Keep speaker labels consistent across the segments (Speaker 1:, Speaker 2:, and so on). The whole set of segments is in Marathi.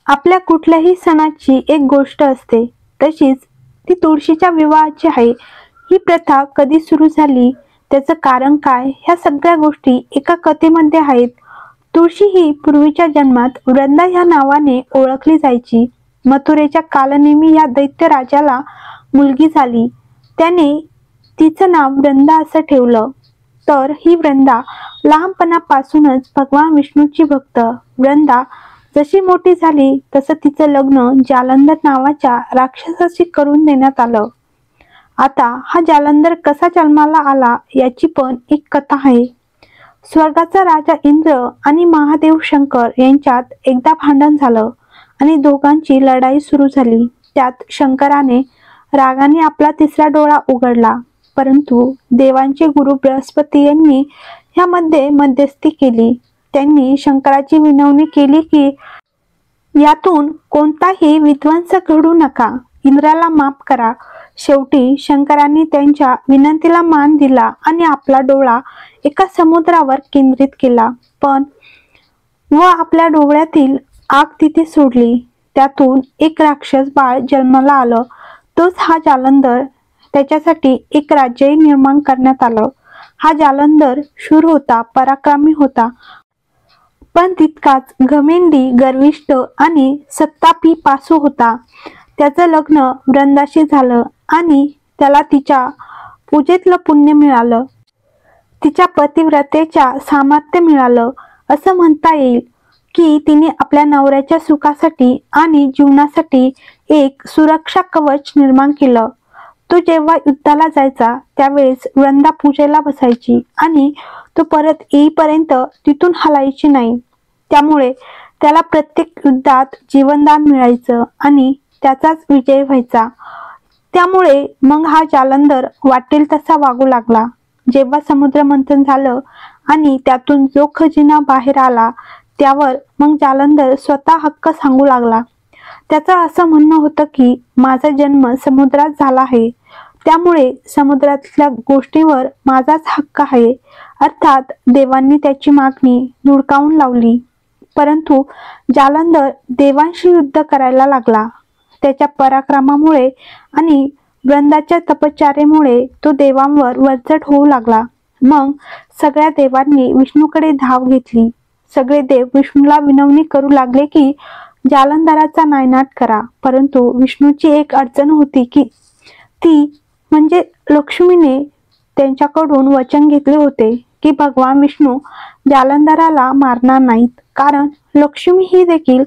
Speaker 1: आपल्या कुठल्याही सणाची एक गोष्ट असते, तशीच ती तुळशीच्या विवाहाची आहे. ही प्रथा कधी सुरू झाली, त्याचं कारण काय, ह्या सगळ्या गोष्टी एका कथेमध्ये आहेत. तुळशी ही पूर्वीच्या जन्मात वृंदा ह्या नावाने ओळखली जायची. मथुरेच्या कालनेमी या दैत्य राजाला मुलगी झाली. त्याने तिचं नाव वृंदा असं ठेवलं. तर ही वृंदा लहानपणापासूनच भगवान विष्णूची भक्त. वृंदा जशी मोठी झाली तसं तिचं लग्न जालंधर नावाच्या राक्षसाशी करून देण्यात आलं. आता हा जालंधर कसा जन्माला आला याची पण एक कथा आहे. स्वर्गाचा राजा इंद्र आणि महादेव शंकर यांच्यात एकदा भांडण झालं आणि दोघांची लढाई सुरू झाली. त्यात शंकराने रागाने आपला तिसरा डोळा उघडला, परंतु देवांचे गुरु बृहस्पती यांनी ह्यामध्ये मध्यस्थी केली. त्यांनी शंकराची विनवणी केली की यातून कोणताही विध्वंस घडू नका, इंद्राला माफ करा. शेवटी शंकरांनी त्यांच्या विनंतीला मान दिला आणि आपला डोळा एका समुद्रावर केंद्रित केला, पण आपल्या डोळ्यातील आग तिथे सोडली. त्यातून एक राक्षस बाळ जन्माला आलं. तोच हा जालंधर. त्याच्यासाठी एक राज्यही निर्माण करण्यात आलं. हा जालंधर शूर होता, पराक्रमी होता, पण तितकाच घमेंडी, गर्विष्ठ आणि सत्तापिपासू होता. त्याचं लग्न वृंदाशी झालं आणि त्याला तिच्या पूजेतलं पुण्य मिळालं. तिच्या पतिव्रतेच्या सामर्थ्य मिळालं. असं म्हणता येईल की तिने आपल्या नवऱ्याच्या सुखासाठी आणि जीवनासाठी एक सुरक्षा कवच निर्माण केलं. तो जेव्हा युद्धाला जायचा त्यावेळेस वृंदा पूजेला बसायची आणि तो परत येईपर्यंत तिथून हलायची नाही. त्यामुळे त्याला प्रत्येक युद्धात जीवनदान मिळायचं आणि त्याचाच विजय व्हायचा. त्यामुळे मग हा जालंधर वाटेल तसा वागू लागला. जेव्हा समुद्र मंथन झालं आणि त्यातून जो खजिना बाहेर आला त्यावर मग जालंधर स्वतः हक्क सांगू लागला. त्याचं असं म्हणणं होतं की माझा जन्म समुद्रात झाला आहे, त्यामुळे समुद्रातल्या गोष्टीवर माझाच हक्क आहे. अर्थात देवांनी त्याची मागणी धुडकावून लावली, परंतु जालंधर देवांशी युद्ध करायला लागला. त्याच्या पराक्रमामुळे आणि वृंदाच्या तपश्चर्येमुळे तो देवांवर वरचढ होऊ लागला. मग सगळ्या देवांनी विष्णूकडे धाव घेतली. सगळे देव विष्णूला विनवणी करू लागले की जालंधराचा नायनाट करा, परंतु विष्णूची एक अडचण होती की ती म्हणजे लक्ष्मीने त्यांच्याकडून वचन घेतले होते की भगवान विष्णू जालंधराला मारणार नाहीत, कारण लक्ष्मी ही देखील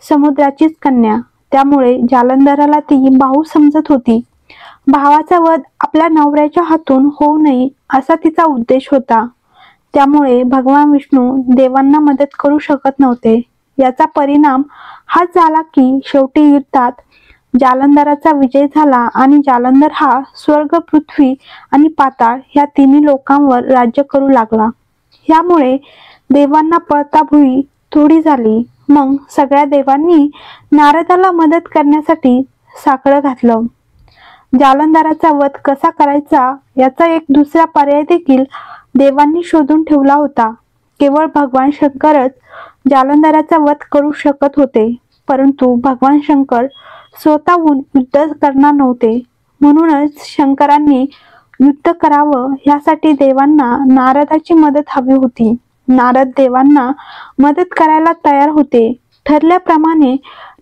Speaker 1: समुद्राचीच कन्या. त्यामुळे जालंधराला ती भाऊ समजत होती. भावाचा वध आपल्या नवऱ्याच्या हातून होऊ नये असा तिचा उद्देश होता. त्यामुळे भगवान विष्णू देवांना मदत करू शकत नव्हते. याचा परिणाम हाच झाला की शेवटी युद्धात जालंधराचा विजय झाला आणि जालंधर हा स्वर्ग, पृथ्वी आणि पाताळ या तिन्ही लोकांवर राज्य करू लागला. यामुळे देवांना पळताभुई थोडी झाली. मग सगळ्या देवांनी नारदाला मदत करण्यासाठी साकडं घातलं. जालंधराचा वध कसा करायचा याचा एक दुसरा पर्याय देखील देवांनी शोधून ठेवला होता. केवळ भगवान शंकरच जालंधराचा वध करू शकत होते, परंतु भगवान शंकर स्वतःहून युद्ध करणार नव्हते. म्हणूनच शंकरांनी युद्ध करावं यासाठी देवांना नारदाची मदत हवी होती. नारद देवांना मदत करायला तयार होते. ठरल्याप्रमाणे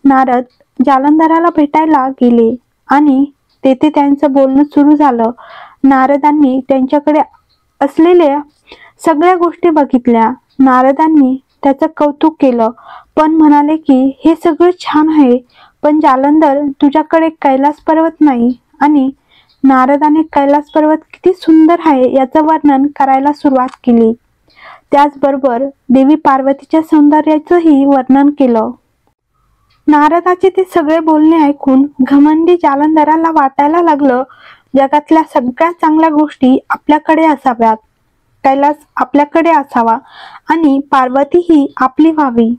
Speaker 1: नारद जालंधराला भेटायला गेले आणि तेथे त्यांचं बोलणं सुरू झालं. नारदांनी त्यांच्याकडे असलेल्या सगळ्या गोष्टी बघितल्या. नारदांनी त्याचं कौतुक केलं, पण म्हणाले की हे सगळं छान आहे, पण जालंधर तुझ्याकडे कैलास पर्वत नाही. आणि नारदाने कैलास पर्वत किती सुंदर आहे याचं वर्णन करायला सुरुवात केली. त्याचबरोबर देवी पार्वतीच्या सौंदर्याचंही वर्णन केलं. नारदाचे ते सगळे बोलणे ऐकून घमंडी जालंधराला वाटायला लागलं, जगातल्या सगळ्या चांगल्या गोष्टी आपल्याकडे असाव्यात, कैलास आपल्याकडे असावा आणि पार्वती ही आपली व्हावी.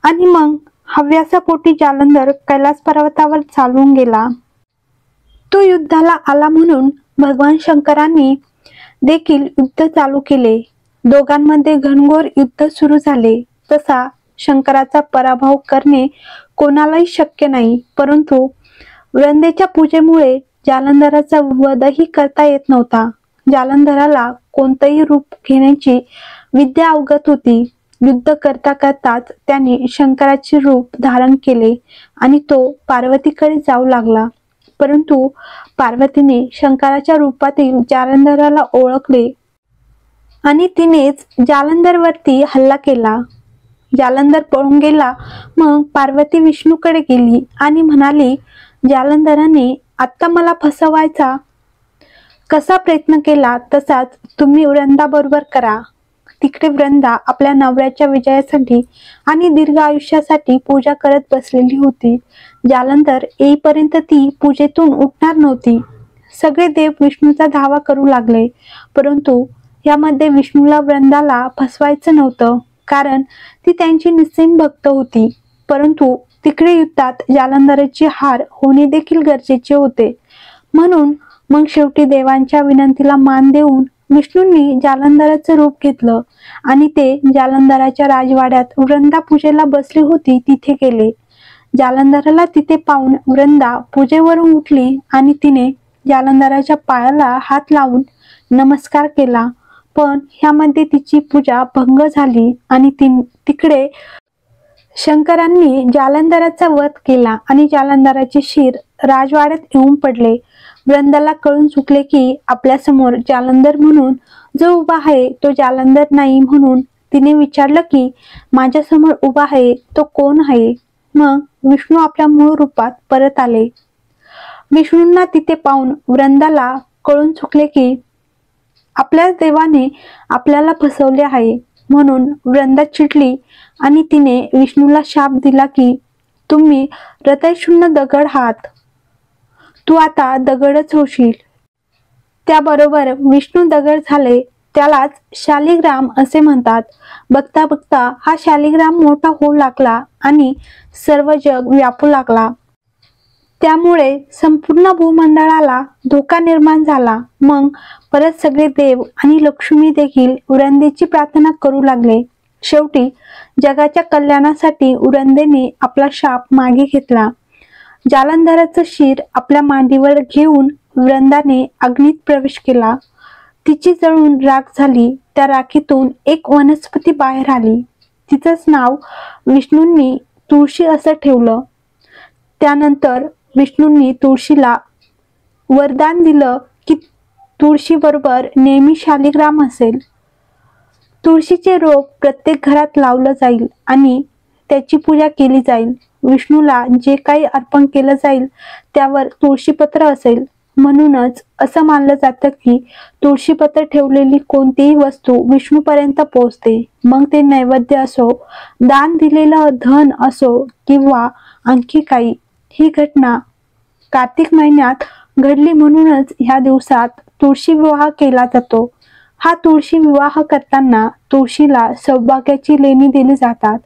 Speaker 1: आणि मग हव्यासापोटी जालंधर कैलास पर्वतावर चालून गेला. तो युद्धाला आला म्हणून भगवान शंकरांनी देखील युद्ध चालू केले. दोघांमध्ये घनघोर युद्ध सुरू झाले. तसा शंकराचा पराभव करणे कोणालाही शक्य नाही, परंतु वृंदेच्या पूजेमुळे जालंधराचा वधही करता येत नव्हता. जालंधराला कोणतंही रूप घेण्याची विद्या अवगत होती. युद्ध करता करताच त्याने शंकराचे रूप धारण केले आणि तो पार्वतीकडे जाऊ लागला. परंतु पार्वतीने शंकराच्या रूपातील जालंधराला ओळखले आणि तिनेच जालंधरवरती हल्ला केला. जालंधर पळून गेला. मग पार्वती विष्णूकडे गेली आणि म्हणाली, जालंधराने आत्ता मला फसवायचा कसा प्रयत्न केला तसाच तुम्ही वृंदाबरोबर करा. तिकडे वृंदा आपल्या नवऱ्याच्या विजयासाठी आणि दीर्घ आयुष्यासाठी पूजा करत बसलेली होती. जालंधर येईपर्यंत ती पूजेतून उठणार नव्हती. सगळे देव विष्णूचा धावा करू लागले, परंतु यामध्ये विष्णूला वृंदाला फसवायचं नव्हतं, कारण ती त्यांची निस्सीम भक्त होती. परंतु तिकडे युद्धात जालंधराची हार होणे देखील गरजेचे होते. म्हणून मग शेवटी देवांच्या विनंतीला मान देऊन विष्णूंनी जालंधराचं रूप घेतलं आणि ते जालंधराच्या राजवाड्यात वृंदा पूजेला बसली होती तिथे गेले. जालंधराला तिथे पाहून वृंदा पूजेवरून उठली आणि तिने जालंधराच्या पायाला हात लावून नमस्कार केला. पण ह्यामध्ये तिची पूजा भंग झाली आणि तिकडे शंकरांनी जालंधराचा वध केला आणि जालंधराचे शिर राजवाड्यात येऊन पडले. वृंदाला कळून चुकले की आपल्या समोर जालंधर म्हणून जो उभा आहे तो जालंधर नाही. म्हणून तिने विचारलं की माझ्या समोर उभा आहे तो कोण आहे. मग विष्णू आपल्या मूळ रूपात परत आले. विष्णूंना तिथे पाहून वृंदाला कळून चुकले की आपल्या देवाने आपल्याला फसवले आहे. म्हणून वृंदा चिडली आणि तिने विष्णूला शाप दिला की तुम्ही हृदयशून्य दगड आहात, तू आता दगडच होशील. त्याबरोबर विष्णू दगड झाले. त्यालाच शालिग्राम असे म्हणतात. बघता बघता हा शालिग्राम मोठा होऊ लागला आणि सर्व जग व्यापू लागला. त्यामुळे संपूर्ण भूमंडळाला धोका निर्माण झाला. मग परत सगळे देव आणि लक्ष्मी देखील वृंदेची प्रार्थना करू लागले. शेवटी जगाच्या कल्याणासाठी वृंदेने आपला शाप मागे घेतला. जालंधराचं शिर आपल्या मांडीवर घेऊन वृंदाने अग्नीत प्रवेश केला. तिची जळून राख झाली. त्या राखीतून एक वनस्पती बाहेर आली. तिचंच नाव विष्णूंनी तुळशी असं ठेवलं. त्यानंतर विष्णूंनी तुळशीला वरदान दिलं की तुळशी बरोबर नेहमी शालिग्राम असेल. तुळशीचे रोप प्रत्येक घरात लावलं जाईल आणि त्याची पूजा केली जाईल. विष्णूला जे काही अर्पण केलं जाईल त्यावर तुळशीपत्र असेल. म्हणूनच असं मानलं जातं की तुळशीपत्र ठेवलेली कोणतीही वस्तू विष्णूपर्यंत पोहोचते. मग ते नैवेद्य असो, दान दिलेलं धन असो किंवा आणखी काही. ही घटना कार्तिक महिन्यात घडली. म्हणूनच ह्या दिवसात तुळशी विवाह केला जातो. हा तुळशी विवाह करताना तुळशीला सौभाग्याची लेणी दिली जातात.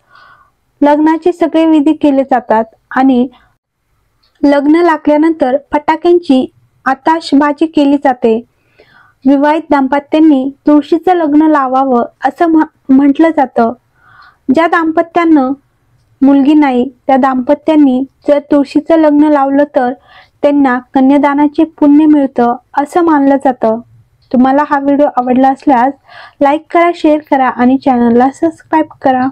Speaker 1: लग्नाचे सगळे विधी केले जातात आणि लग्न लागल्यानंतर फटाक्यांची आताशबाजी केली जाते. विवाहित दाम्पत्यांनी तुळशीचं लग्न लावावं असं म्हटलं जातं. ज्या दाम्पत्यांना मुलगी नाही त्या दाम्पत्यांनी जर तुळशीचं लग्न लावलं तर त्यांना कन्यादानाचे पुण्य मिळतं असं मानलं जातं. तुम्हाला हा व्हिडिओ आवडला असल्यास लाईक करा, शेअर करा आणि चॅनलला सबस्क्राईब करा.